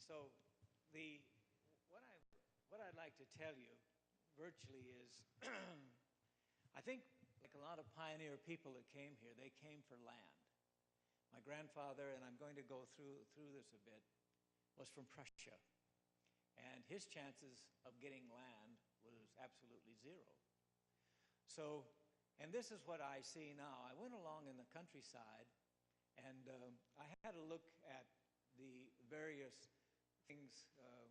So the what I'd like to tell you virtually is I think like a lot of pioneer people that came here, they came for land. My grandfather, and I'm going to go through this a bit, was from Prussia. And his chances of getting land was absolutely zero. So, and this is what I see now. I went along in the countryside, and I had a look at the various things.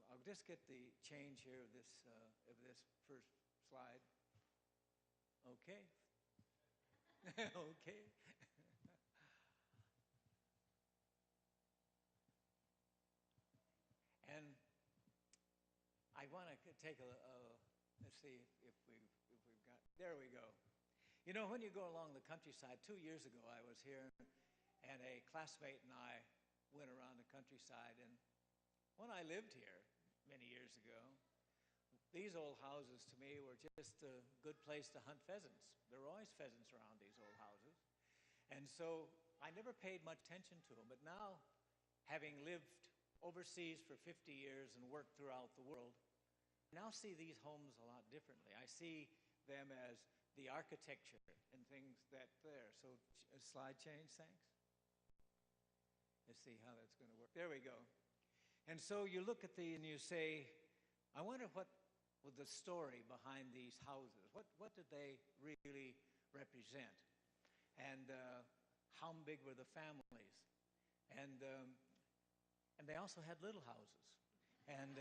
I'll just get the change here of this first slide. Okay. Okay. And I want to take let's see if we've got, there we go. You know, when you go along the countryside, 2 years ago I was here, and a classmate and I went around the countryside, and when I lived here many years ago, these old houses to me were just a good place to hunt pheasants. There were always pheasants around these old houses. And so I never paid much attention to them, but now, having lived overseas for 50 years and worked throughout the world, I now see these homes a lot differently. I see them as the architecture and things that there. So slide change, thanks. Let's see how that's going to work. There we go. And so you look at these and you say, I wonder what was the story behind these houses. What did they really represent? And how big were the families? And they also had little houses. And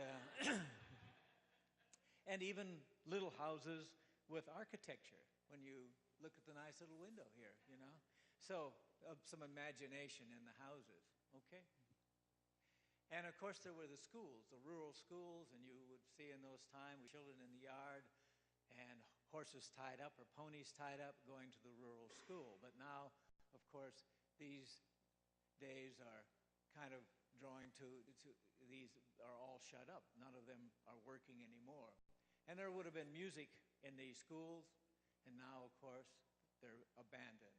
and even little houses with architecture, when you look at the nice little window here, you know. So some imagination in the houses, okay? And of course there were the schools, the rural schools, and you would see in those times children in the yard and horses tied up or ponies tied up going to the rural school. But now, of course, these days are kind of drawing to these are all shut up. None of them are working anymore. And there would have been music in these schools, and now, of course, they're abandoned.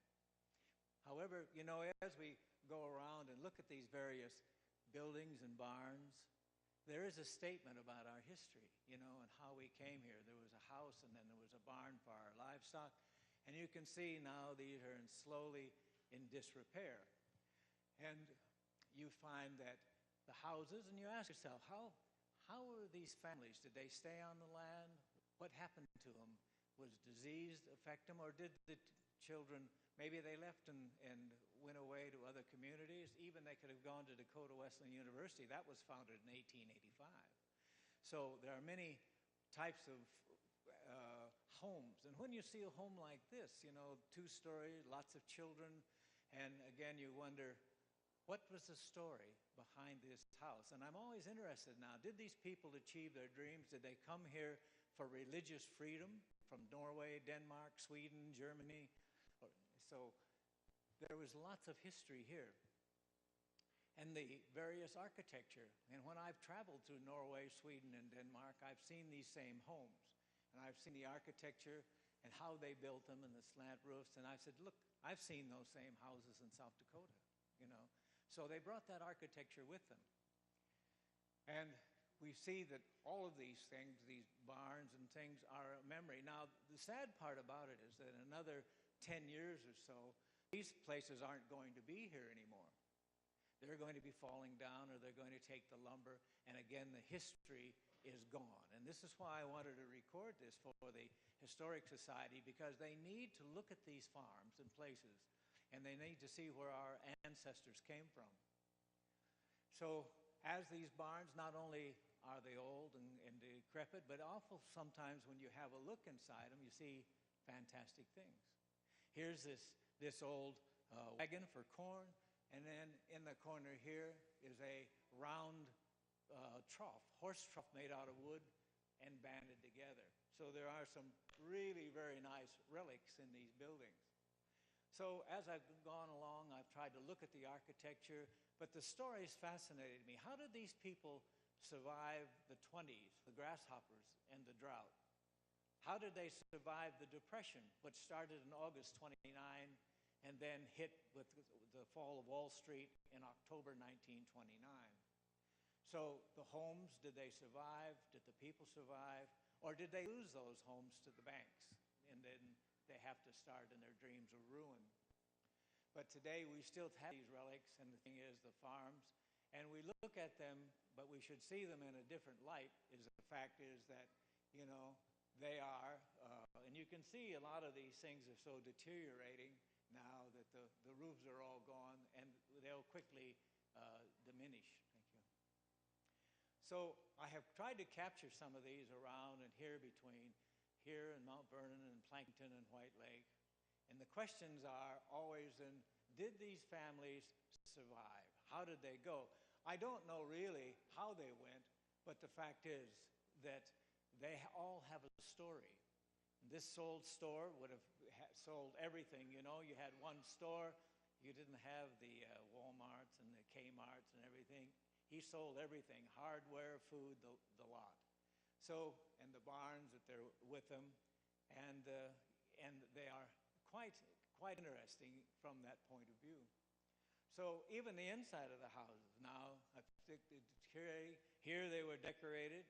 However, you know, as we go around and look at these various buildings and barns, there is a statement about our history, you know, and how we came here. There was a house, and then there was a barn for our livestock, and you can see now these are slowly in disrepair. And you find that the houses, and you ask yourself, how were these families? Did they stay on the land? What happened to them? Was disease affect them, or did the children, maybe they left and went away to other communities? Even they could have gone to Dakota Wesleyan University. That was founded in 1885. So there are many types of homes. And when you see a home like this, you know, 2-story, lots of children, and again you wonder, what was the story behind this house? And I'm always interested now, did these people achieve their dreams? Did they come here for religious freedom from Norway, Denmark, Sweden, Germany? So there was lots of history here. And the various architecture. And when I've traveled through Norway, Sweden, and Denmark, I've seen these same homes. And I've seen the architecture and how they built them and the slant roofs. And I said, look, I've seen those same houses in South Dakota, you know. So they brought that architecture with them. And we see that all of these things, these barns and things, are a memory. Now, the sad part about it is that in another 10 years or so, these places aren't going to be here anymore. They're going to be falling down, or they're going to take the lumber, and again, the history is gone. And this is why I wanted to record this for the Historic Society, because they need to look at these farms and places, and they need to see where our ancestors came from. So as these barns, not only are they old and decrepit, but also sometimes when you have a look inside them, you see fantastic things. Here's this old wagon for corn, and then in the corner here is a round trough, horse trough made out of wood and banded together. So there are some really very nice relics in these buildings. So as I've gone along, I've tried to look at the architecture, but the stories fascinated me. How did these people survive the 20s, the grasshoppers, and the drought? How did they survive the Depression, which started in August 29 and then hit with the fall of Wall Street in October 1929? So the homes, did they survive? Did the people survive? Or did they lose those homes to the banks? And then they have to start and their dreams are ruined. But today we still have these relics, and the thing is the farms, and we look at them, but we should see them in a different light. The fact is that, you know, they are, and you can see a lot of these things are so deteriorating now that the roofs are all gone, and they'll quickly diminish. Thank you. So I have tried to capture some of these around and here between here and Mount Vernon and Plankton and White Lake. And the questions are always, did these families survive? How did they go? I don't know really how they went, but the fact is that they all have a story. This sold store would have sold everything. You know, you had one store. You didn't have the Walmarts and the Kmarts and everything. He sold everything, hardware, food, the lot. So, and the barns that they're with them, and they are quite interesting from that point of view. So even the inside of the houses now, here they were decorated.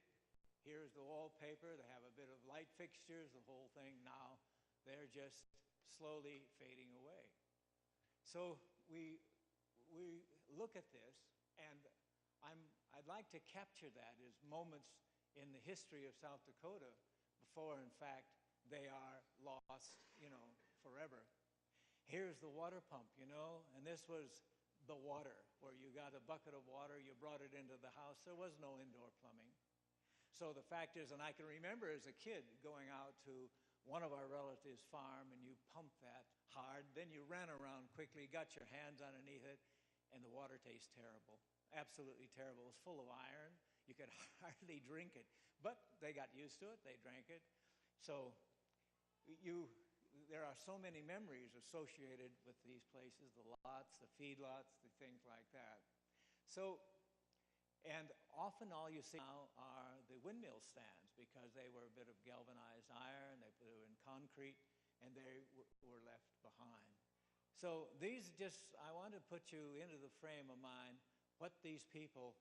Here's the wallpaper. They have a bit of light fixtures. The whole thing now, they're just slowly fading away. So we look at this, and I'd like to capture that as moments in the history of South Dakota before, in fact, they are lost, you know, forever. Here's the water pump, you know, and this was the water, where you got a bucket of water, you brought it into the house. There was no indoor plumbing. So the fact is, and I can remember as a kid going out to one of our relatives' farm, and you pumped that hard, then you ran around quickly, got your hands underneath it, and the water tastes terrible. Absolutely terrible. It was full of iron. You could hardly drink it. But they got used to it. They drank it. So there are so many memories associated with these places, the lots, the feedlots, the things like that. So, and often all you see now are the windmill stands, because they were a bit of galvanized iron, they were in concrete, and they were left behind. So these I want to put you into the frame of mind, what these people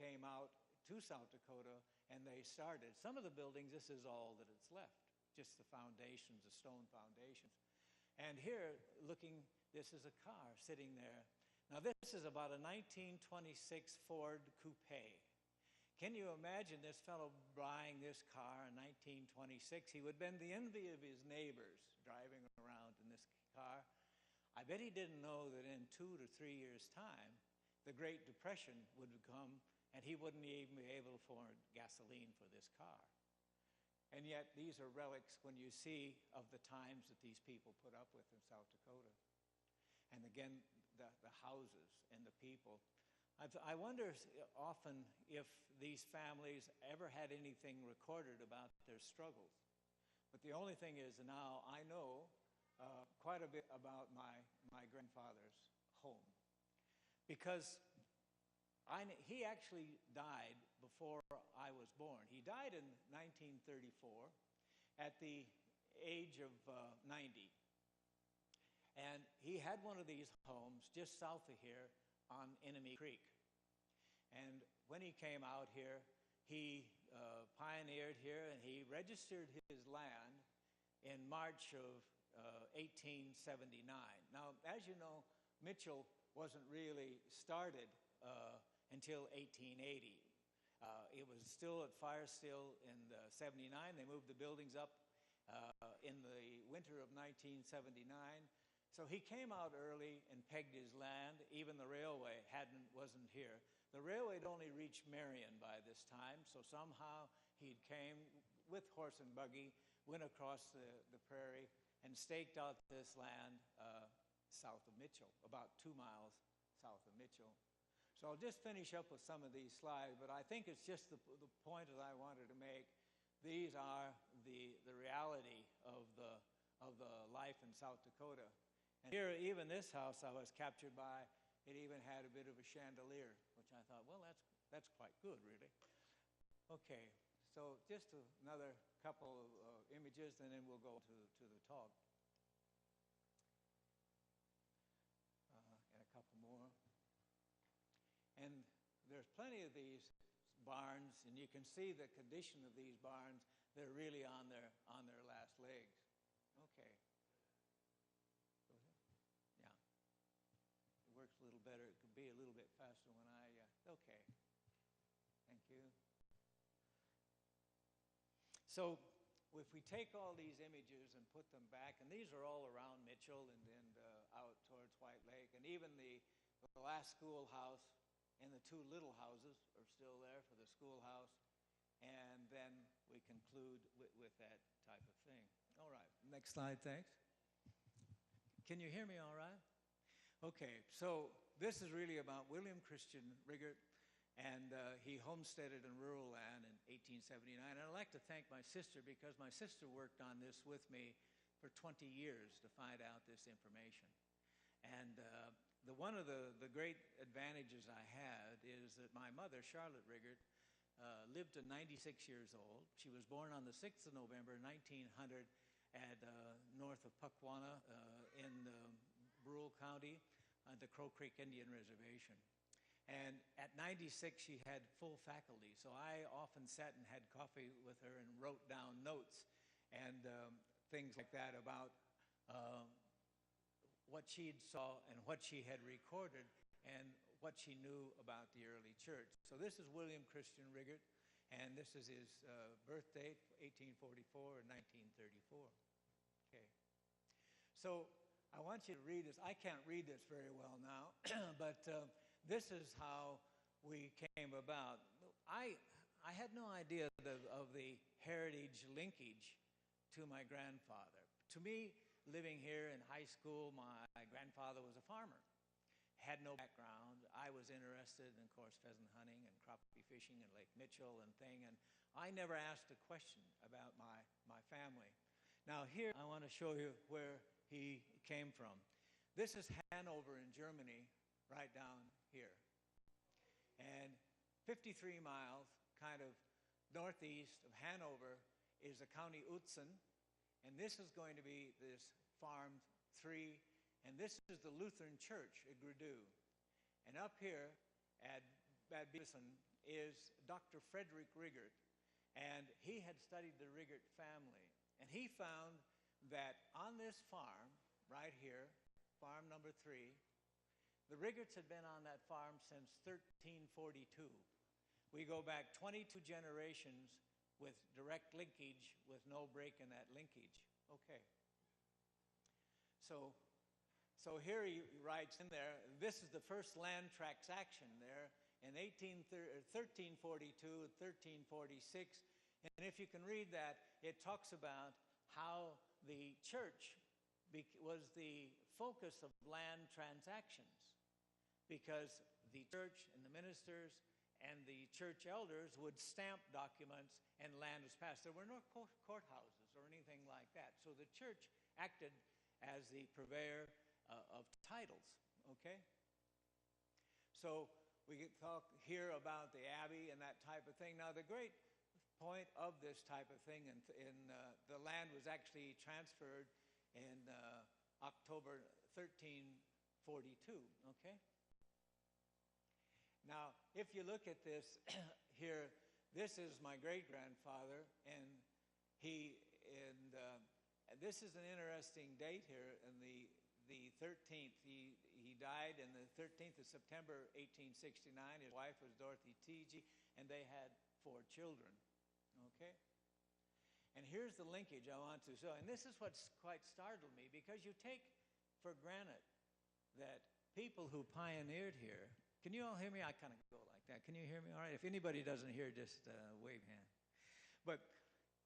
came out to South Dakota, and they started. Some of the buildings, this is all that it's left. Just the foundations, the stone foundations. And here, this is a car sitting there. Now this is about a 1926 Ford Coupe. Can you imagine this fellow buying this car in 1926? He would have been the envy of his neighbors driving around in this car. I bet he didn't know that in 2 to 3 years' time, the Great Depression would come, and he wouldn't even be able to afford gasoline for this car. And yet, these are relics when you see of the times that these people put up with in South Dakota. And again, the houses and the people. I wonder often if these families ever had anything recorded about their struggles. But the only thing is now I know quite a bit about my grandfather's home. Because he actually died before I was born. He died in 1934 at the age of 90. And he had one of these homes just south of here on Enemy Creek. And when he came out here, he pioneered here, and he registered his land in March of 1879. Now, as you know, Mitchell wasn't really started until 1880. It was still at Firestill in 79. They moved the buildings up in the winter of 1979. So he came out early and pegged his land. Even the railway wasn't here. The railway had only reached Marion by this time, so somehow he came with horse and buggy, went across the prairie, and staked out this land south of Mitchell, about 2 miles south of Mitchell. So I'll just finish up with some of these slides, but I think it's just the point that I wanted to make. These are the reality of the life in South Dakota. And here, even this house I was captured by, it even had a bit of a chandelier, which I thought, well, that's quite good, really. Okay, so just another couple of images, and then we'll go to the talk. And a couple more. And there's plenty of these barns, and you can see the condition of these barns. They're really on their last legs. Okay. Go ahead. Yeah. It works a little better. It could be a little bit faster when I. Okay. Thank you. So, if we take all these images and put them back, and these are all around Mitchell and out towards White Lake, and even the last schoolhouse and the two little houses are still there for the schoolhouse, and then we conclude with that type of thing. All right, next slide, thanks. Can you hear me all right? Okay, so this is really about William Christian Riggert, and he homesteaded in rural land in 1879. And I'd like to thank my sister, because my sister worked on this with me for 20 years to find out this information. And one of the great advantages I had is that my mother, Charlotte Riggert, lived to 96 years old. She was born on the 6th of November, 1900, at north of Puckwana in Brule County on the Crow Creek Indian Reservation. And at 96, she had full faculty. So I often sat and had coffee with her and wrote down notes and things like that about what she saw and what she had recorded and what she knew about the early church. So this is William Christian Riggert, and this is his birth date, 1844 and 1934. Okay. So I want you to read this. I can't read this very well now, but this is how we came about. I had no idea of the heritage linkage to my grandfather. To me, living here in high school, my grandfather was a farmer. Had no background. I was interested in, of course, pheasant hunting and crappie fishing in Lake Mitchell and thing, and I never asked a question about my family. Now here, I want to show you where he came from. This is Hanover in Germany, right down here. And 53 miles, kind of northeast of Hanover, is the county Utzen, and this is going to be this Farm 3, and this is the Lutheran Church at Gradu. And up here at Bad Beason is Dr. Frederick Riggert, and he had studied the Riggert family, and he found that on this farm, right here, farm number 3, the Riggerts had been on that farm since 1342. We go back 22 generations with direct linkage, with no break in that linkage. Okay. So here he writes in there, this is the first land transaction there in 1342 and 1346. And if you can read that, it talks about how the church was the focus of land transactions, because the church and the ministers and the church elders would stamp documents and land was passed. There were no courthouses or anything like that. So the church acted as the purveyor of titles, okay? So we talk here about the abbey and that type of thing. Now the great point of this type of thing, the land was actually transferred in October 1342, okay? Now, if you look at this here, this is my great-grandfather, and this is an interesting date here, in the 13th. He died on the 13th of September, 1869. His wife was Dorothy Teege, and they had 4 children, okay? And here's the linkage I want to show, and this is what's quite startled me, because you take for granted that people who pioneered here. Can you all hear me? I kind of go like that. Can you hear me all right? If anybody doesn't hear, just wave hand. But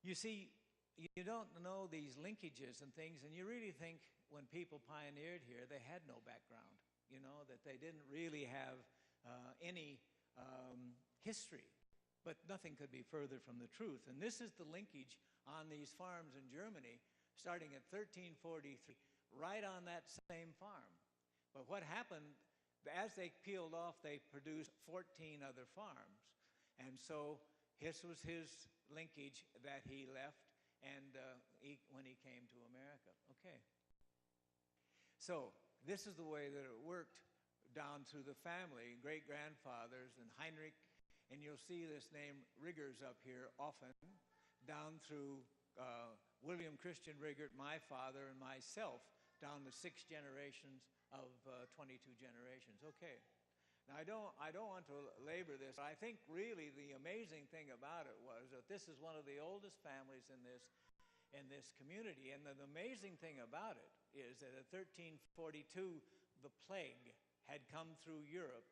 you see, you don't know these linkages and things, and you really think when people pioneered here, they had no background, you know, that they didn't really have any history. But nothing could be further from the truth. And this is the linkage on these farms in Germany, starting at 1343, right on that same farm. But what happened, as they peeled off, they produced 14 other farms. And so this was his linkage that he left and when he came to America. Okay. So this is the way that it worked down through the family, great-grandfathers, and Heinrich, and you'll see this name Riggers up here often, down through William Christian Riggert, my father, and myself, down the 6 generations of 22 generations. Okay. Now, I don't want to labor this, but I think really the amazing thing about it was that this is one of the oldest families in this community. And the amazing thing about it is that in 1342, the plague had come through Europe,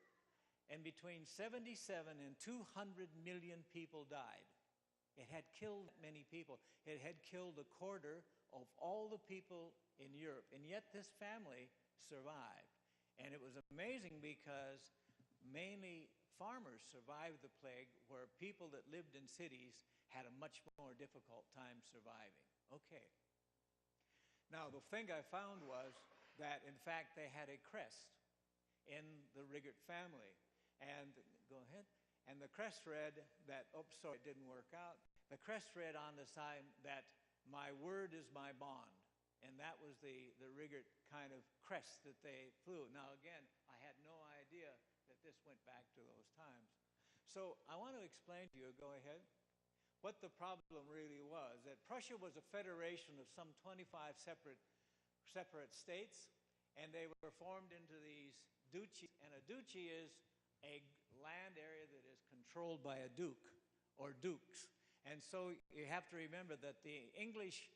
and between 77 and 200 million people died. It had killed many people. It had killed a quarter of all the people in Europe, and yet this family survived. And it was amazing because mainly farmers survived the plague, where people that lived in cities had a much more difficult time surviving. Okay. Now, the thing I found was that, in fact, they had a crest in the Riggert family. And, go ahead. And the crest read that, oops, sorry, it didn't work out. The crest read on the side that, "My word is my bond." And that was the Riggert kind of crest that they flew. Now, again, I had no idea that this went back to those times. So I want to explain to you, go ahead, what the problem really was. That Prussia was a federation of some 25 separate states, and they were formed into these duchies. And a duchy is a land area that is controlled by a duke or dukes. And so you have to remember that the English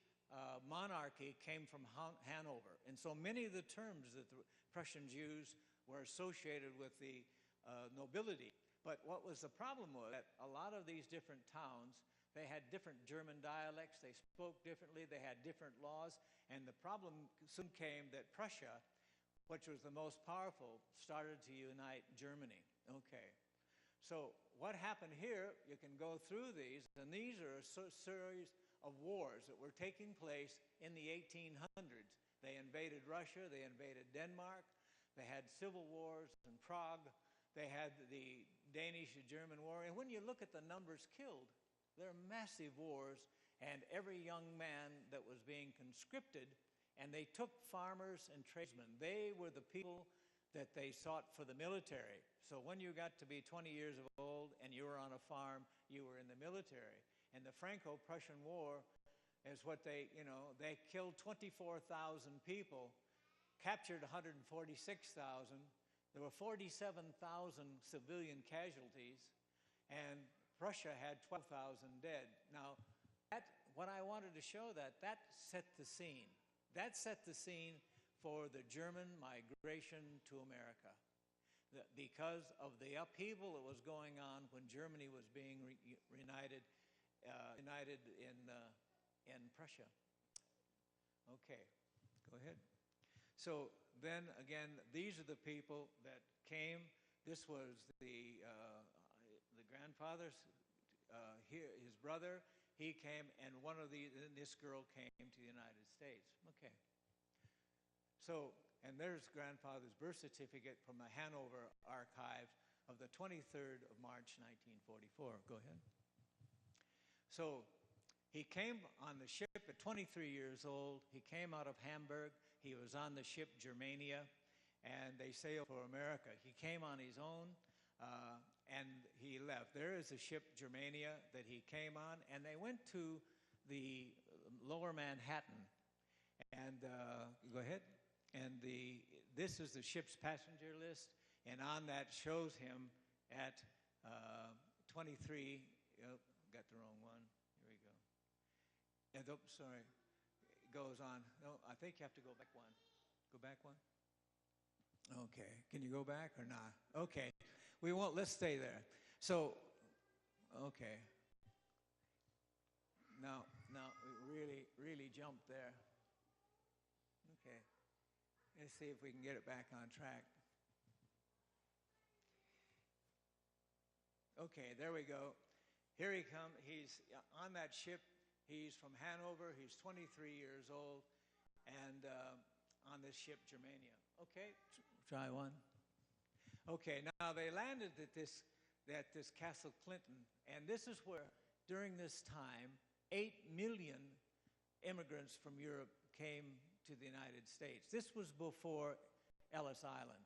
monarchy came from Hanover. And so many of the terms that the Prussians used were associated with the nobility. But what was the problem was that a lot of these different towns, they had different German dialects, they spoke differently, they had different laws, and the problem soon came that Prussia, which was the most powerful, started to unite Germany. Okay. So what happened here, you can go through these, and these are a series of wars that were taking place in the 1800s. They invaded Russia, they invaded Denmark, they had civil wars in Prague, they had the Danish-German war, and when you look at the numbers killed, they're massive wars, and every young man that was being conscripted, and they took farmers and tradesmen. They were the people that they sought for the military. So when you got to be 20 years old and you were on a farm, you were in the military. And the Franco-Prussian War is what they killed 24,000 people, captured 146,000. There were 47,000 civilian casualties, and Prussia had 12,000 dead. Now, what I wanted to show that set the scene. That set the scene for the German migration to America, because of the upheaval that was going on when Germany was being united in Prussia. Okay, go ahead. So then again, these are the people that came. This was the grandfather's, his brother. He came, and this girl came to the United States. Okay. So, and there's grandfather's birth certificate from the Hanover archives of the 23rd of March, 1944. Go ahead. So, he came on the ship at 23 years old. He came out of Hamburg. He was on the ship Germania, and they sailed for America. He came on his own, and he left. There is a ship Germania that he came on, and they went to the lower Manhattan. And go ahead. And this is the ship's passenger list, and on that shows him at 23. Oh, got the wrong one. Here we go. And sorry, it goes on. No, I think you have to go back one. Go back one. Okay. Can you go back or not? Okay. We won't. Let's stay there. So, okay. Now, we really jumped there. Okay. Let's see if we can get it back on track. Okay, there we go. Here he comes. He's on that ship. He's from Hanover. He's 23 years old, and on this ship Germania. Okay, try one. Okay, now they landed at this Castle Clinton, and this is where, during this time, 8 million immigrants from Europe came to the United States. This was before Ellis Island.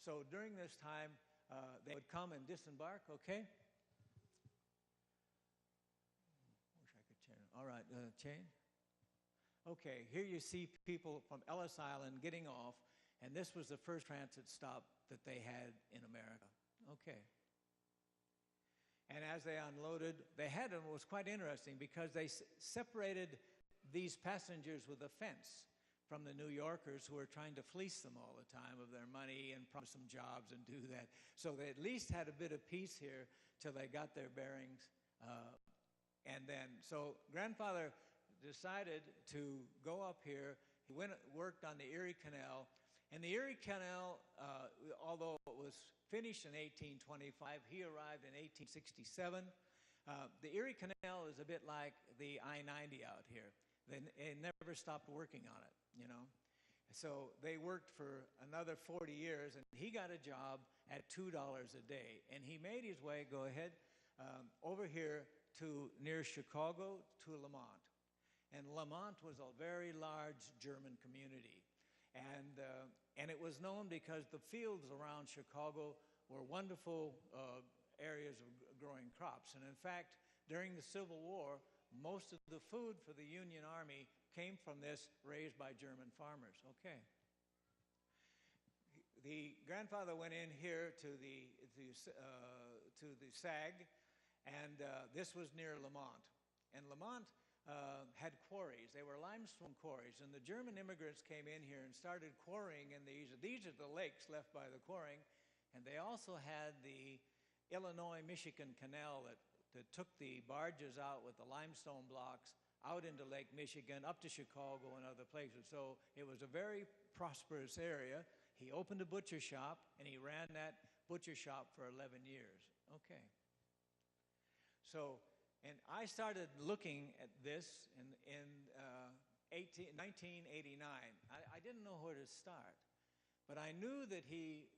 So during this time, they would come and disembark, okay? Wish I could change. All right, change. Okay, here you see people from Ellis Island getting off, and this was the first transit stop that they had in America. Okay. And as they unloaded, they had them, it was quite interesting because they separated these passengers with a fence from the New Yorkers who were trying to fleece them all the time of their money and promise them jobs and do that. So they at least had a bit of peace here till they got their bearings. And then, so grandfather decided to go up here. He worked on the Erie Canal. And the Erie Canal, although it was finished in 1825, he arrived in 1867. The Erie Canal is a bit like the I-90 out here. They never stopped working on it, you know. So they worked for another 40 years, and he got a job at $2 a day. And he made his way, go ahead, over here to near Chicago to Lamont. And Lamont was a very large German community. And it was known because the fields around Chicago were wonderful areas of growing crops. And in fact, during the Civil War, most of the food for the Union Army came from this raised by German farmers. Okay. The grandfather went in here to the SAG, and this was near Lamont. And Lamont had quarries. They were limestone quarries, and the German immigrants came in here and started quarrying in these. These are the lakes left by the quarrying, and they also had the Illinois-Michigan Canal that took the barges out with the limestone blocks out into Lake Michigan, up to Chicago and other places. So it was a very prosperous area. He opened a butcher shop, and he ran that butcher shop for 11 years. Okay. So, and I started looking at this in 1989. I didn't know where to start, but I knew that he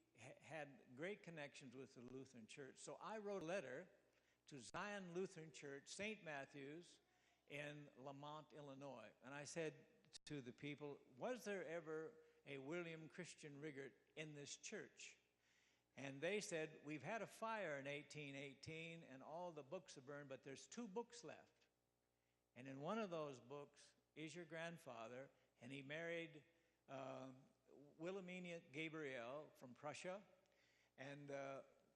had great connections with the Lutheran Church. So I wrote a letter to Zion Lutheran Church, St. Matthew's, in Lamont, Illinois. And I said to the people, was there ever a William Christian Riggert in this church? And they said, we've had a fire in 1818 and all the books are burned, but there's 2 books left. And in one of those books is your grandfather, and he married Wilhelmina Gabriel from Prussia, and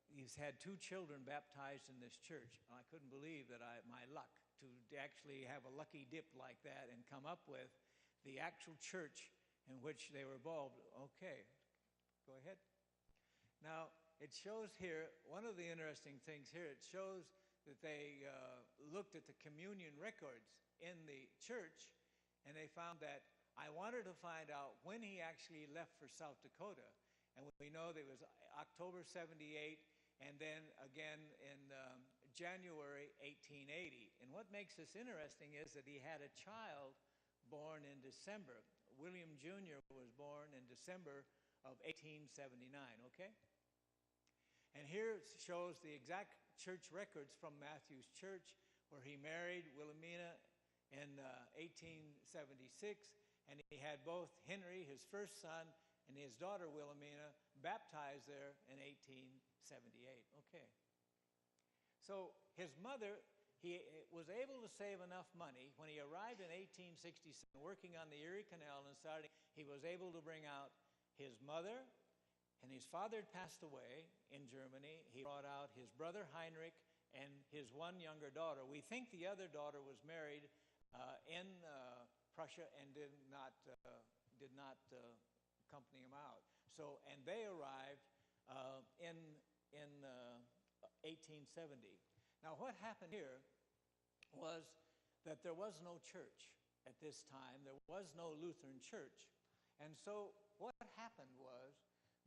he's had 2 children baptized in this church. And I couldn't believe that my luck to actually have a lucky dip like that and come up with the actual church in which they were involved. Okay, go ahead. Now, it shows here, one of the interesting things here, it shows that they looked at the communion records in the church, and they found that I wanted to find out when he actually left for South Dakota. And we know that it was October 78, and then again in January 1880. And what makes this interesting is that he had a child born in December. William Jr. was born in December of 1879, okay? And here it shows the exact church records from Matthew's church, where he married Wilhelmina in 1876, and he had both Henry, his first son, and his daughter Wilhelmina baptized there in 1878. Okay. So his mother, he was able to save enough money. When he arrived in 1867, working on the Erie Canal and starting, he was able to bring out his mother, and his father had passed away in Germany. He brought out his brother Heinrich and his one younger daughter. We think the other daughter was married in Prussia and did not accompany him out. So, and they arrived in 1870. Now, what happened here was that there was no church at this time. There was no Lutheran church. And so what happened was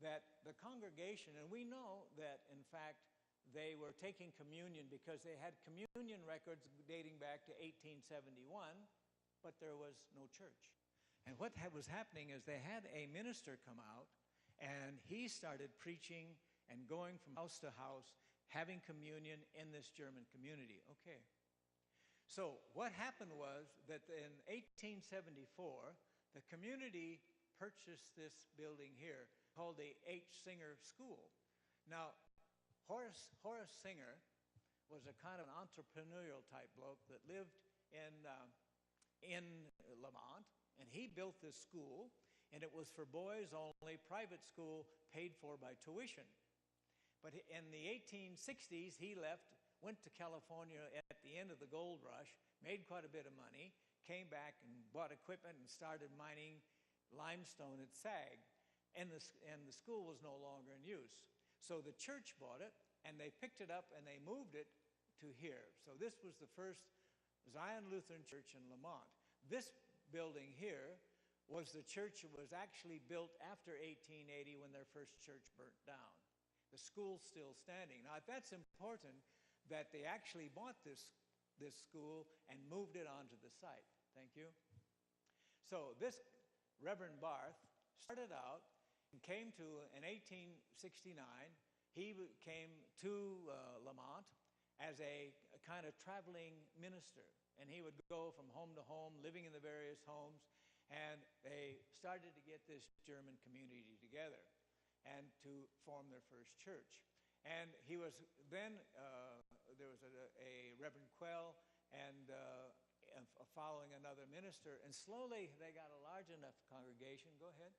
that the congregation, and we know that, in fact, they were taking communion because they had communion records dating back to 1871, but there was no church. And what was happening is they had a minister come out, and he started preaching and going from house to house, having communion in this German community. Okay. So what happened was that in 1874, the community purchased this building here called the H. Singer School. Now, Horace Singer was a kind of an entrepreneurial type bloke that lived in Lamont, and he built this school, and it was for boys only, private school, paid for by tuition. But in the 1860s, he left, went to California at the end of the gold rush, made quite a bit of money, came back and bought equipment and started mining limestone at Sag. And the school was no longer in use. So the church bought it, and they picked it up and they moved it to here. So this was the first Zion Lutheran Church in Lamont. This building here was the church that was actually built after 1880 when their first church burnt down. The school's still standing. Now, that's important that they actually bought this school and moved it onto the site. Thank you. So this Reverend Barth started out and came to, in 1869, he came to Lamont as a kind of traveling minister. And he would go from home to home, living in the various homes, and they started to get this German community together and to form their first church. And he was then, there was a Reverend Quell and following another minister, and slowly they got a large enough congregation. Go ahead.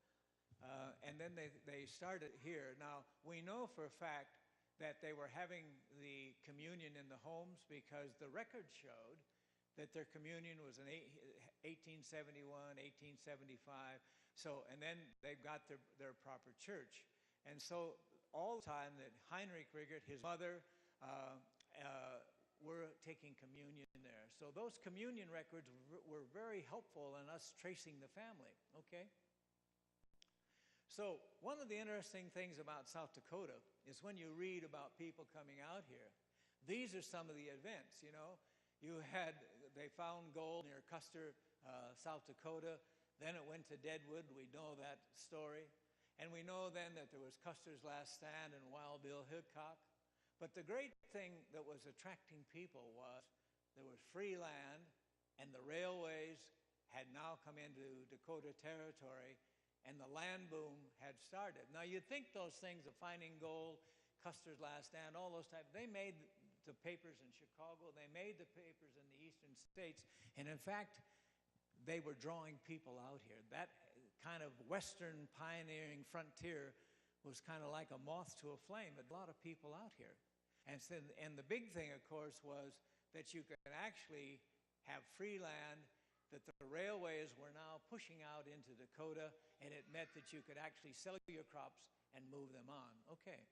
And then they started here. Now, we know for a fact that they were having the communion in the homes because the record showed that their communion was in 1871, 1875. So, and then they got their proper church. And so all the time that Heinrich Riggert, his mother, were taking communion there. So those communion records were very helpful in us tracing the family, okay? So one of the interesting things about South Dakota is when you read about people coming out here, these are some of the events, you know. They found gold near Custer, South Dakota. Then it went to Deadwood. We know that story. And we know then that there was Custer's Last Stand and Wild Bill Hickok. But the great thing that was attracting people was there was free land, and the railways had now come into Dakota territory, and the land boom had started. Now, you'd think those things of finding gold, Custer's Last Stand, all those types, they made the papers in Chicago, they made the papers in the eastern states, and in fact, they were drawing people out here. That kind of western pioneering frontier was kind of like a moth to a flame. A lot of people out here. And the big thing, of course, was that you could actually have free land, that the railways were now pushing out into Dakota, and it meant that you could actually sell your crops and move them on. Okay.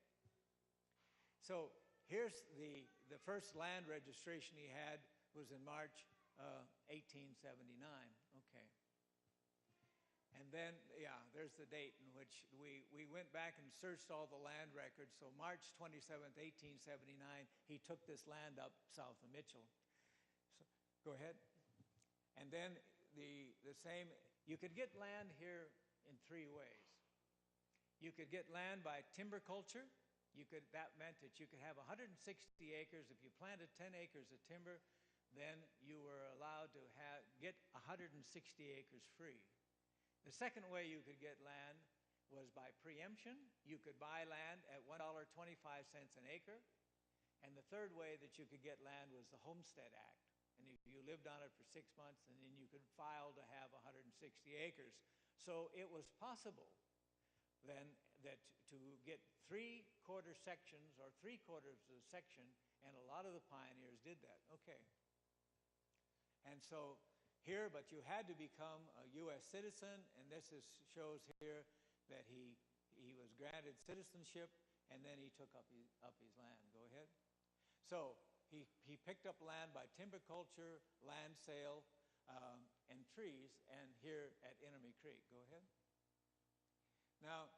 So here's the first land registration he had was in March 1879. Okay. And then, yeah, there's the date in which we went back and searched all the land records. So March 27th, 1879, he took this land up south of Mitchell. So, go ahead. And then the same, you could get land here in three ways. You could get land by timber culture. That meant that you could have 160 acres. If you planted 10 acres of timber, then you were allowed to get 160 acres free. The second way you could get land was by preemption. You could buy land at $1.25 an acre. And the third way that you could get land was the Homestead Act. And if you lived on it for 6 months, and then you could file to have 160 acres. So it was possible then that to get 3/4 sections or 3/4 of a section, and a lot of the pioneers did that. Okay. And so here, but you had to become a U.S. citizen, and this shows here that he was granted citizenship, and then he took up his land. Go ahead. So he picked up land by timber culture, land sale, and trees, and here at Enemy Creek. Go ahead. Now,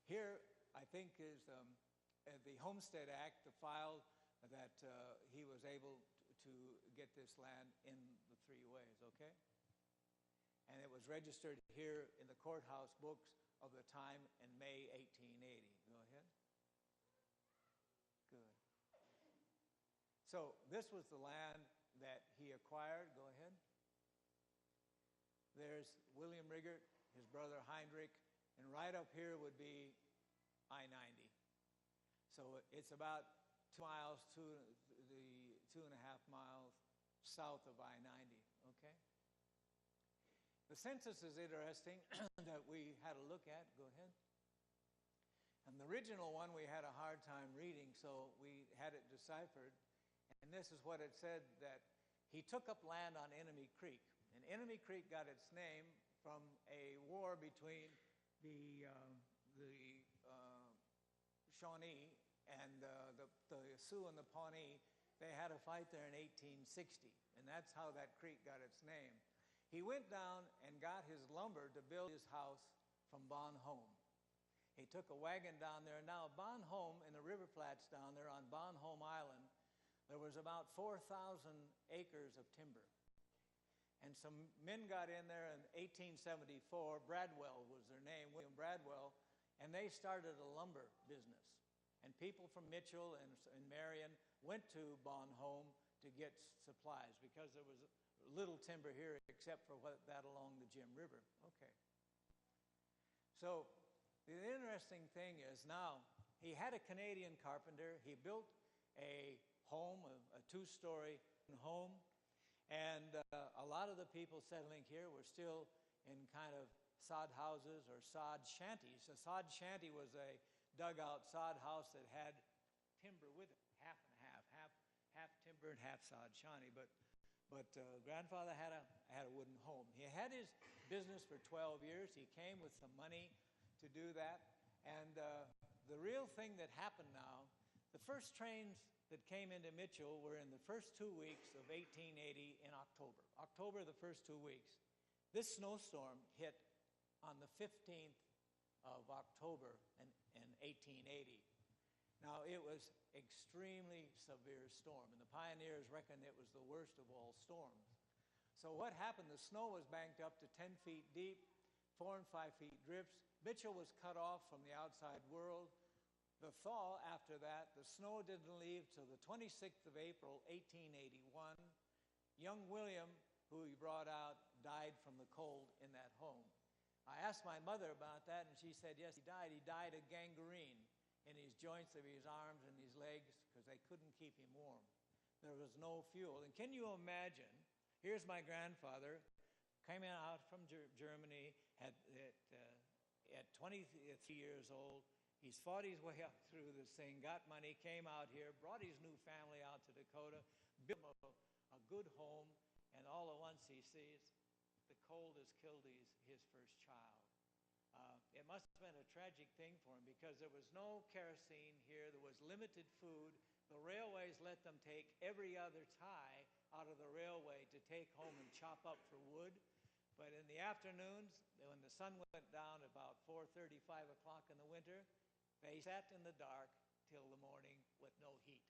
here I think is the Homestead Act, the file that he was able to get this land in the three ways, okay? And it was registered here in the courthouse books of the time in May 1880. Go ahead. Good. So this was the land that he acquired. Go ahead. There's William Riggert, his brother Heinrich, and right up here would be I-90. So it's about 2 miles, the 2.5 miles south of I-90, okay? The census is interesting that we had a look at. Go ahead. And the original one we had a hard time reading, so we had it deciphered. And this is what it said, that he took up land on Enemy Creek. And Enemy Creek got its name from a war between the Shawnee and the Sioux and the Pawnee. They had a fight there in 1860, and that's how that creek got its name. He went down and got his lumber to build his house from Bon Homme. He took a wagon down there. Now, Bon Homme, in the river flats down there on Bon Homme Island, there was about 4,000 acres of timber. And some men got in there in 1874. Bradwell was their name, William Bradwell, and they started a lumber business. And people from Mitchell and Marion went to Bon Homme to get supplies because there was little timber here except for that along the Jim River. Okay. So the interesting thing is now he had a Canadian carpenter. He built a home, a two-story home, and a lot of the people settling here were still in kind of sod houses or sod shanties. A sod shanty was a dugout sod house that had timber with it, half and half timber and half sod shanty. But grandfather had a wooden home. He had his business for 12 years. He came with some money to do that. And the real thing that happened now, the first trains that came into Mitchell were in the first 2 weeks of 1880 in October. October, the first 2 weeks. This snowstorm hit on the 15th of October in 1880. Now, it was extremely severe storm, and the pioneers reckoned it was the worst of all storms. So what happened, the snow was banked up to 10 feet deep, 4 and 5 feet drifts. Mitchell was cut off from the outside world. The thaw after that, the snow didn't leave till the 26th of April, 1881. Young William, who he brought out, died from the cold in that home. I asked my mother about that, and she said, yes, he died. He died of gangrene in his joints of his arms and his legs because they couldn't keep him warm. There was no fuel. And can you imagine, here's my grandfather, came out from Germany at 23 years old. He's fought his way up through this thing, got money, came out here, brought his new family out to Dakota, built a good home, and all at once he sees the cold has killed his first child. It must have been a tragic thing for him because there was no kerosene here. There was limited food. The railways let them take every other tie out of the railway to take home and chop up for wood. But in the afternoons, when the sun went down about 4:30, 5 o'clock in the winter, they sat in the dark till the morning with no heat.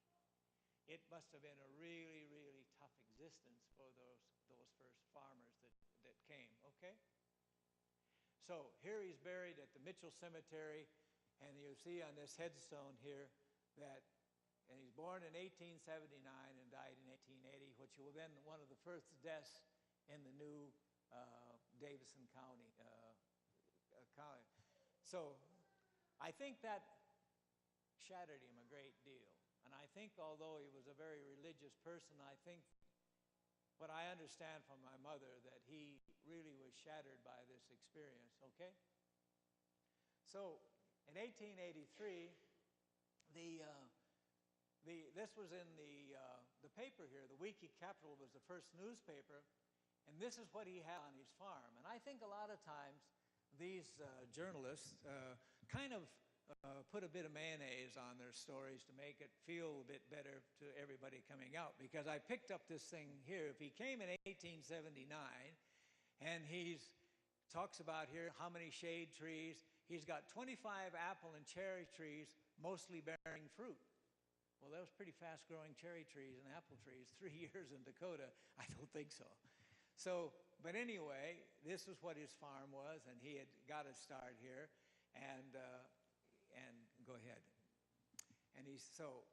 It must have been a really, really tough existence for those first farmers that came, okay? So here he's buried at the Mitchell Cemetery, and you see on this headstone here that, and he's born in 1879 and died in 1880, which will then one of the first deaths in the new Davison County. So I think that shattered him a great deal. And I think although he was a very religious person, I think what I understand from my mother that he really was shattered by this experience, okay? So in 1883, this was in the paper here. The Weekly Capital was the first newspaper, and this is what he had on his farm. And I think a lot of times these journalists kind of put a bit of mayonnaise on their stories to make it feel a bit better to everybody coming out. Because I picked up this thing here. If he came in 1879, and he talks about here how many shade trees, he's got 25 apple and cherry trees, mostly bearing fruit. Well, that was pretty fast-growing cherry trees and apple trees. 3 years in Dakota, I don't think so. So, but anyway, this is what his farm was, and he had got a start here, and go ahead. And so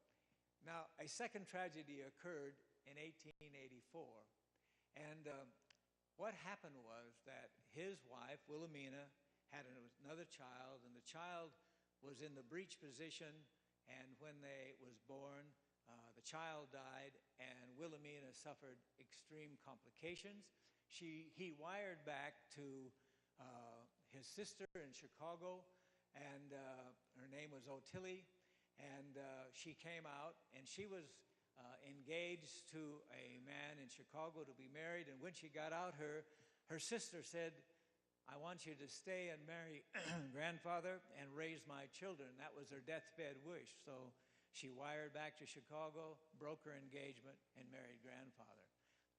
now a second tragedy occurred in 1884, and what happened was that his wife, Wilhelmina, had another child, and the child was in the breech position, and when they was born, the child died, and Wilhelmina suffered extreme complications. He wired back to his sister in Chicago, and her name was Ottilie, and she came out, and she was engaged to a man in Chicago to be married, and when she got out, her sister said, I want you to stay and marry grandfather and raise my children. That was her deathbed wish. So she wired back to Chicago, broke her engagement, and married grandfather.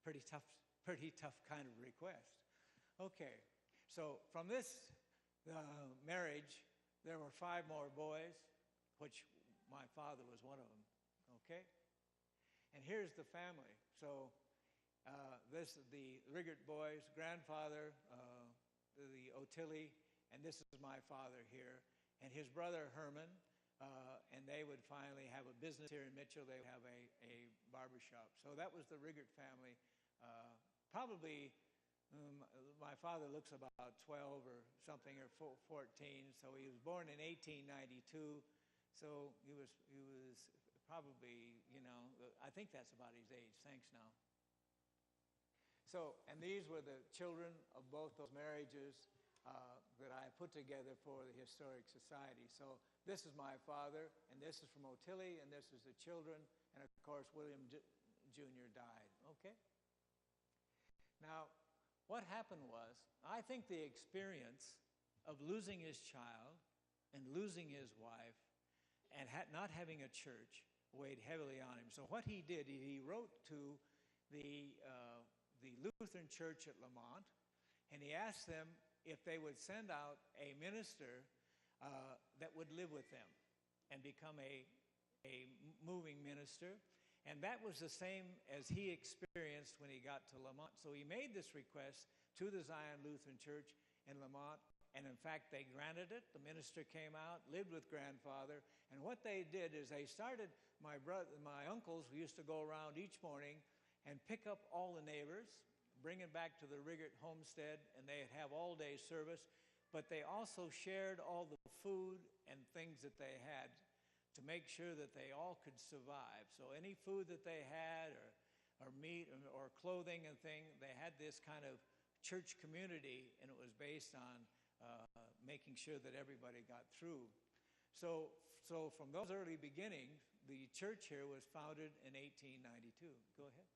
Pretty tough kind of request. Okay, so from this marriage, there were 5 more boys, which my father was one of them. Okay? And here's the family. So this is the Riggert boys, grandfather, the Ottilie, and this is my father here, and his brother Herman, and they would finally have a business here in Mitchell. They would have a barbershop. So that was the Riggert family. Probably my father looks about 12 or something, or 14, so he was born in 1892, so he was probably, I think that's about his age. Thanks now. So, and these were the children of both those marriages that I put together for the Historic Society. So this is my father, and this is from Ottilie, and this is the children, and of course William Jr. died. Okay? Now, what happened was, I think the experience of losing his child and losing his wife and not having a church weighed heavily on him. So what he did, he wrote to the Lutheran church at Lamont, and he asked them if they would send out a minister that would live with them and become a moving minister. And that was the same as he experienced when he got to Lamont. So he made this request to the Zion Lutheran Church in Lamont, and in fact they granted it. The minister came out, lived with grandfather, and what they did is they started, my uncles used to go around each morning and pick up all the neighbors, bring it back to the Riggert homestead, and they'd have all-day service, but they also shared all the food and things that they had to make sure that they all could survive. So any food that they had, or meat, or clothing and thing, they had this kind of church community, and it was based on making sure that everybody got through. So from those early beginnings, the church here was founded in 1892. Go ahead.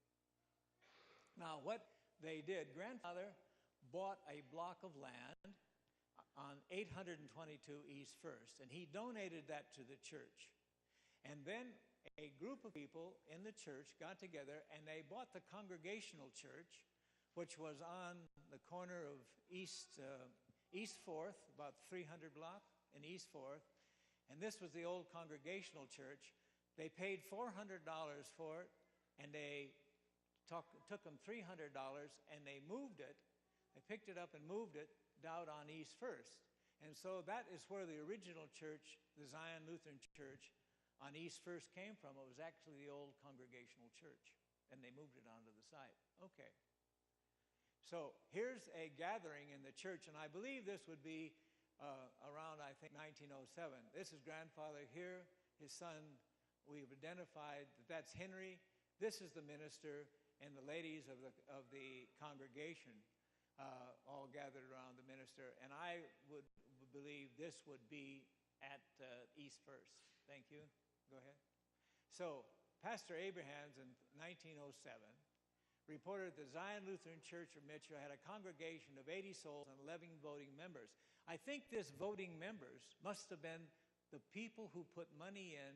Now, what they did, grandfather bought a block of land on 822 East First, and he donated that to the church. And then a group of people in the church got together, and they bought the Congregational Church, which was on the corner of East 4th, about 300 block in East 4th, and this was the old Congregational Church. They paid $400 for it, and they took them $300, and they moved it. They picked it up and moved it down on East First. And so that is where the original church, the Zion Lutheran Church on East First, came from. It was actually the old Congregational Church, and they moved it onto the site. Okay. So here's a gathering in the church, and I believe this would be around, I think, 1907. This is grandfather here, his son. We've identified that that's Henry. This is the minister and the ladies of the congregation all gathered around the minister. And I would believe this would be at East First. Thank you. Go ahead. So Pastor Abrahams in 1907 reported the Zion Lutheran Church of Mitchell had a congregation of 80 souls and 11 voting members. I think this voting members must have been the people who put money in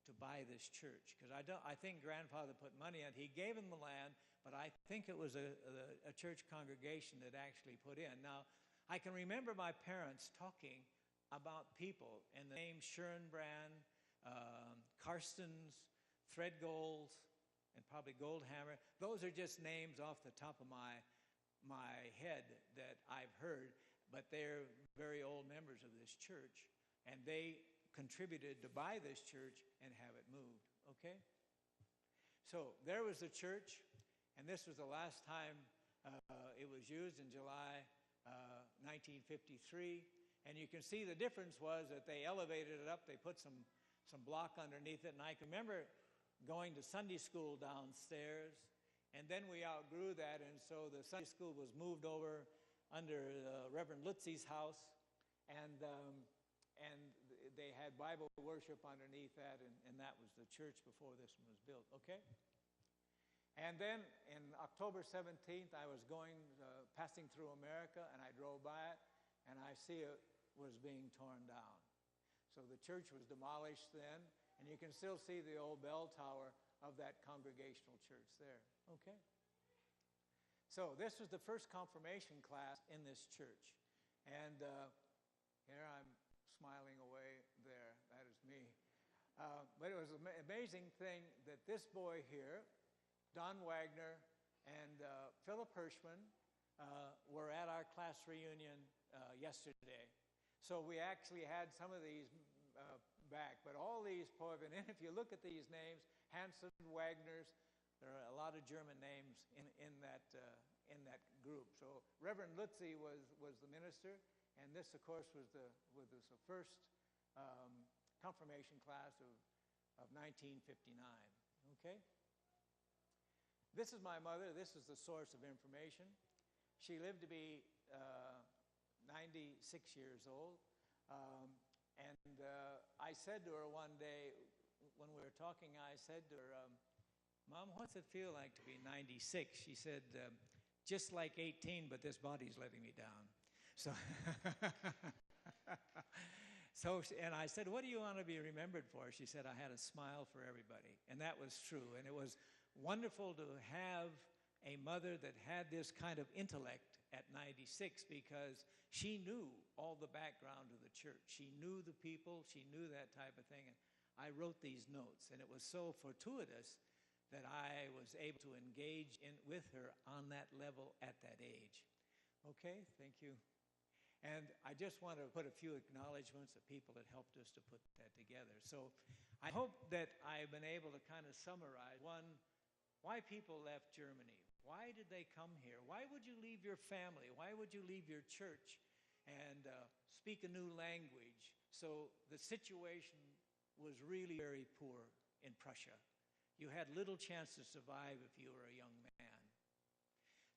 to buy this church, because I think grandfather put money in. He gave him the land, but I think it was a church congregation that actually put in. Now, I can remember my parents talking about people, and the names Schoenbrand, Karstens, Threadgolds, and probably Goldhammer. Those are just names off the top of my head that I've heard, but they're very old members of this church, and they contributed to buy this church and have it moved. Okay? So there was the church, and this was the last time It was used in July 1953. And you can see the difference was that they elevated it up. They put some block underneath it. And I can remember going to Sunday school downstairs. And then we outgrew that. And so the Sunday school was moved over under Reverend Lutzie's house. And they had Bible worship underneath that. And that was the church before this one was built. Okay? And then in October 17th, I was passing through America, and I drove by it, and I see it was being torn down. So the church was demolished then, and you can still see the old bell tower of that Congregational church there. Okay? So this was the first confirmation class in this church. And here I'm smiling away there. That is me. But it was an amazing thing that this boy here, Don Wagner and Philip Hirschman, were at our class reunion yesterday. So we actually had some of these back, but all these poems, and if you look at these names, Hansen, Wagners, there are a lot of German names in that group. So Reverend Lutzie was the minister, and this, of course, was the first confirmation class of 1959. Okay? This is my mother. This is the source of information. She lived to be 96 years old. And I said to her one day, when we were talking, I said to her, Mom, what's it feel like to be 96? She said, just like 18, but this body's letting me down. And I said, what do you want to be remembered for? She said, I had a smile for everybody. And that was true. And it was wonderful to have a mother that had this kind of intellect at 96, because she knew all the background of the church. She knew the people. She knew that type of thing. And I wrote these notes, and it was so fortuitous that I was able to engage with her on that level at that age. Okay, thank you. And I just want to put a few acknowledgments of people that helped us to put that together. So I hope that I've been able to kind of summarize, one, why people left Germany. Why did they come here? Why would you leave your family? Why would you leave your church and speak a new language? So the situation was really very poor in Prussia. You had little chance to survive if you were a young man.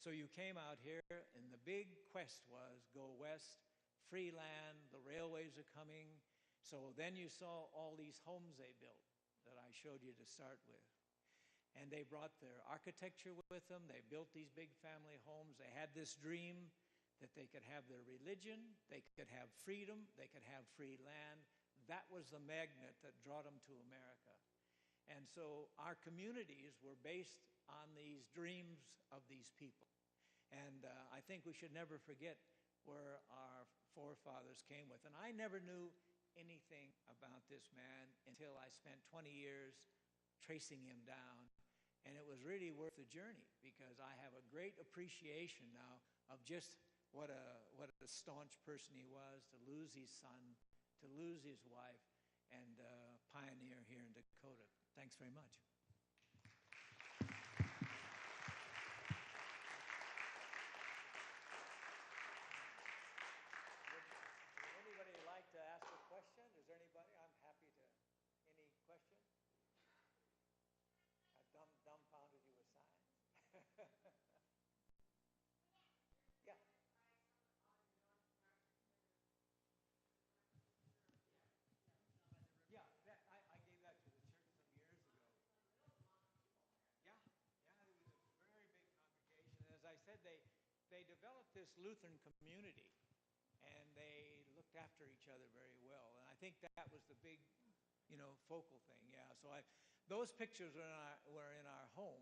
So you came out here, and the big quest was go west, free land, the railways are coming. So then you saw all these homes they built that I showed you to start with. And they brought their architecture with them. They built these big family homes. They had this dream that they could have their religion, they could have freedom, they could have free land. That was the magnet that brought them to America. And so our communities were based on these dreams of these people. And I think we should never forget where our forefathers came with. And I never knew anything about this man until I spent 20 years tracing him down. And it was really worth the journey, because I have a great appreciation now of just what a staunch person he was, to lose his son, to lose his wife, and pioneer here in Dakota. Thanks very much. Would anybody like to ask a question? Is there anybody? I'm happy to. Any question? I dumbfounded you with signs. Yeah. Yeah, I gave that to the church some years ago. Yeah, it was a very big congregation. As I said, they developed this Lutheran community, and they looked after each other very well. And I think that was the big, focal thing. Yeah. So those pictures were in our home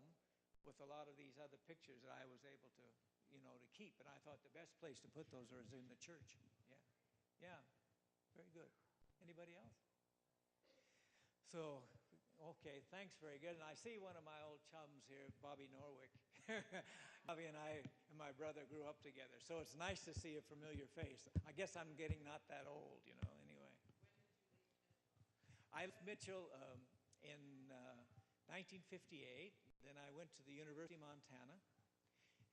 with a lot of these other pictures that I was able to, to keep. And I thought the best place to put those was in the church. Yeah. Very good. Anybody else? So, okay, thanks, very good. And I see one of my old chums here, Bobby Norwick. Bobby and I and my brother grew up together. So it's nice to see a familiar face. I guess I'm getting not that old, anyway. I left Mitchell in 1958. Then I went to the University of Montana.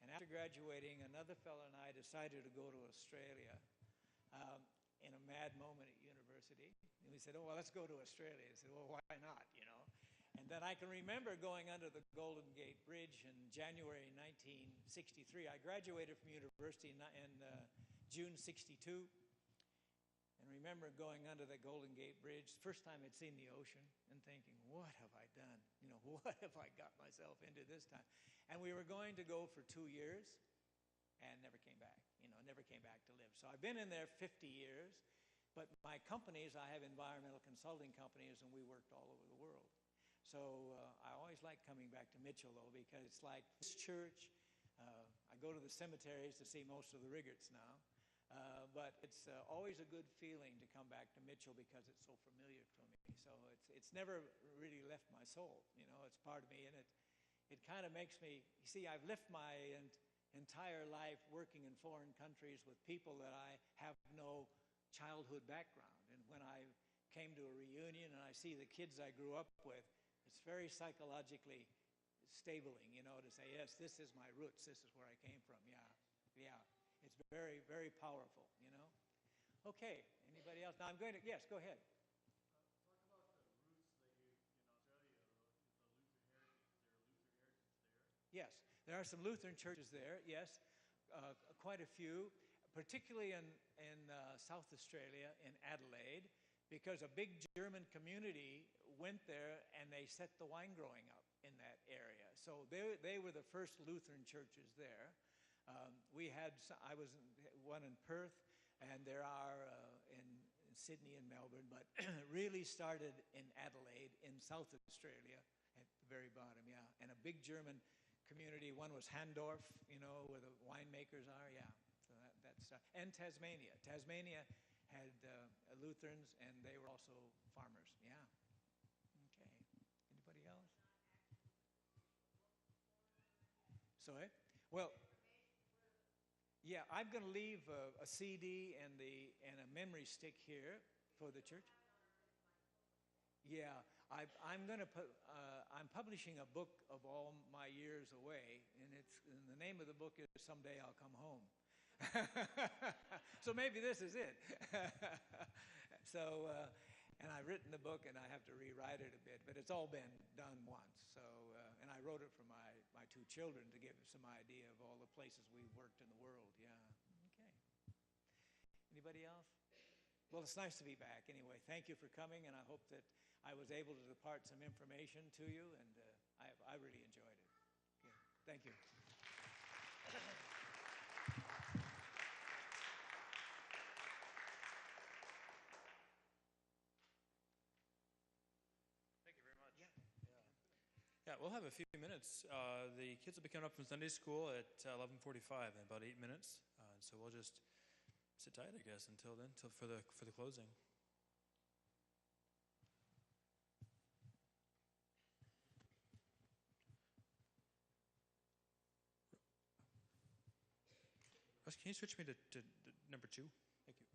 And after graduating, another fellow and I decided to go to Australia in a mad moment at university. And we said, oh, well, let's go to Australia. I said, well, why not, you know? And then I can remember going under the Golden Gate Bridge in January 1963. I graduated from university in June 62. And remember going under the Golden Gate Bridge, first time I'd seen the ocean, and thinking, what have I done? You know, what have I got myself into this time? And we were going to go for 2 years and never came back, you know, never came back to live. So I've been in there 50 years, but my companies, I have environmental consulting companies, and we worked all over the world. So I always like coming back to Mitchell, though, because it's like this church. I go to the cemeteries to see most of the Riggerts now. But it's always a good feeling to come back to Mitchell because it's so familiar to me. So it's never really left my soul. You know, it's part of me, and it kind of makes me, you see, I've lived my entire life working in foreign countries with people that I have no childhood background. And when I came to a reunion and I see the kids I grew up with, it's very psychologically stabling, you know, to say, yes, this is my roots, this is where I came from. Yeah. It's very, very powerful, you know. Okay, anybody else? Now I'm going to, yes, go ahead. Talk about the roots that you in Australia, the Lutheran heritage. Is there a Lutheran heritage there? Yes, there are some Lutheran churches there, yes, quite a few, particularly in South Australia, in Adelaide, because a big German community went there and they set the wine growing up in that area. So they were the first Lutheran churches there. I was one in Perth, and there are in Sydney and Melbourne, but really started in Adelaide in South Australia at the very bottom, yeah. And a big German community. One was Handorf, you know, where the winemakers are, yeah. So that's and Tasmania. Tasmania had Lutherans, and they were also farmers, yeah. Okay. Anybody else? Sorry? Well, yeah, I'm going to leave a CD and a memory stick here for the church. Yeah, I'm going to put. I'm publishing a book of all my years away, and the name of the book is "Someday I'll Come Home." So maybe this is it. So, and I've written the book, and I have to rewrite it a bit, but it's all been done once. So, and I wrote it for my 2 children to give them some idea of all the places we worked in the world. Yeah. Okay. Anybody else? Well, it's nice to be back anyway. Thank you for coming, and I hope that I was able to depart some information to you, and I really enjoyed it. Okay. Thank you. Yeah, we'll have a few minutes. The kids will be coming up from Sunday school at 11:45 in about 8 minutes. So we'll just sit tight, I guess, until then, for the closing. Russ, can you switch me to number 2? Thank you.